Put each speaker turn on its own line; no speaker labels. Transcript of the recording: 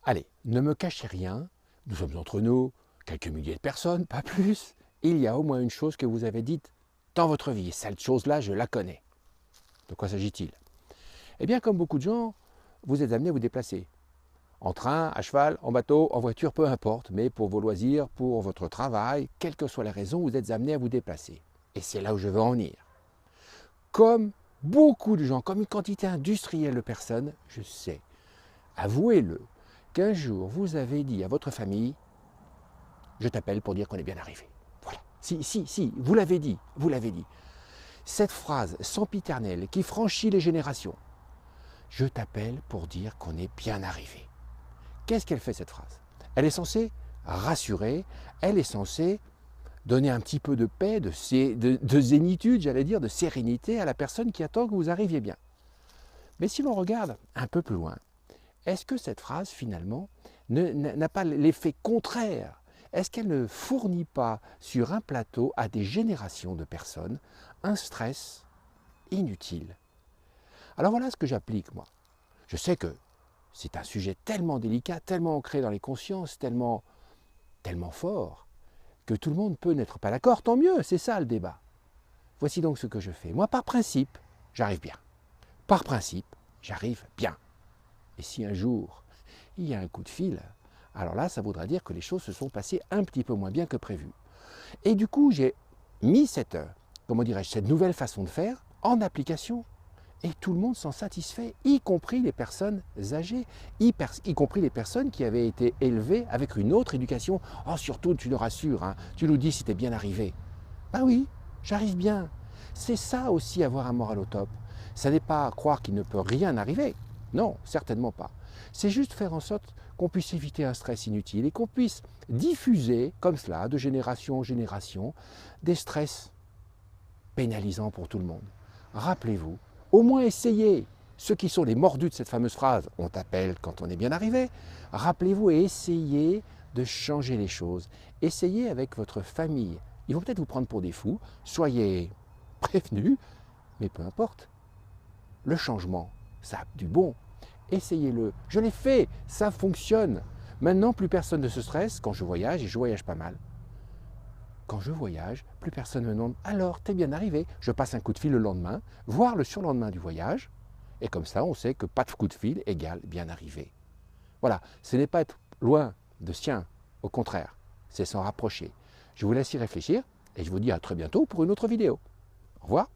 Allez, ne me cachez rien, nous sommes entre nous, quelques milliers de personnes, pas plus. Il y a au moins une chose que vous avez dite dans votre vie, et cette chose-là, je la connais. De quoi s'agit-il? Eh bien, comme beaucoup de gens, vous êtes amené à vous déplacer. En train, à cheval, en bateau, en voiture, peu importe, mais pour vos loisirs, pour votre travail, quelle que soit la raison, vous êtes amené à vous déplacer. Et c'est là où je veux en venir. Comme beaucoup de gens, comme une quantité industrielle de personnes, je sais, avouez-le, qu'un jour vous avez dit à votre famille, je t'appelle pour dire qu'on est bien arrivé. Voilà. Si, vous l'avez dit, vous l'avez dit. Cette phrase sempiternelle qui franchit les générations, je t'appelle pour dire qu'on est bien arrivé. Qu'est-ce qu'elle fait cette phrase? Elle est censée rassurer, elle est censée donner un petit peu de paix, de zénitude, j'allais dire, de sérénité à la personne qui attend que vous arriviez bien. Mais si l'on regarde un peu plus loin, est-ce que cette phrase finalement n'a pas l'effet contraire? Est-ce qu'elle ne fournit pas sur un plateau à des générations de personnes un stress inutile? Alors voilà ce que j'applique moi. Je sais que c'est un sujet tellement délicat, tellement ancré dans les consciences, tellement fort, que tout le monde peut n'être pas d'accord, tant mieux, c'est ça le débat. Voici donc ce que je fais. Moi, par principe, j'arrive bien. Par principe, j'arrive bien. Et si un jour, il y a un coup de fil, alors là, ça voudra dire que les choses se sont passées un petit peu moins bien que prévu. Et du coup, j'ai mis cette nouvelle façon de faire en application. Et tout le monde s'en satisfait, y compris les personnes âgées, y compris les personnes qui avaient été élevées avec une autre éducation. Oh, surtout, tu nous rassures, hein, tu nous dis si t'es bien arrivé. Ben oui, j'arrive bien. C'est ça aussi avoir un moral au top. Ça n'est pas croire qu'il ne peut rien arriver. Non, certainement pas. C'est juste faire en sorte qu'on puisse éviter un stress inutile et qu'on puisse diffuser, comme cela, de génération en génération, des stress pénalisants pour tout le monde. Rappelez-vous, au moins essayez. Ceux qui sont les mordus de cette fameuse phrase, on t'appelle quand on est bien arrivé, rappelez-vous et essayez de changer les choses. Essayez avec votre famille. Ils vont peut-être vous prendre pour des fous, soyez prévenus, mais peu importe. Le changement, ça a du bon. Essayez-le. Je l'ai fait, ça fonctionne. Maintenant, plus personne ne se stresse quand je voyage, et je voyage pas mal. Quand je voyage, plus personne me demande « Alors, t'es bien arrivé ?» Je passe un coup de fil le lendemain, voire le surlendemain du voyage, et comme ça, on sait que pas de coup de fil égale bien arrivé. Voilà, ce n'est pas être loin de sien, au contraire, c'est s'en rapprocher. Je vous laisse y réfléchir, et je vous dis à très bientôt pour une autre vidéo. Au revoir.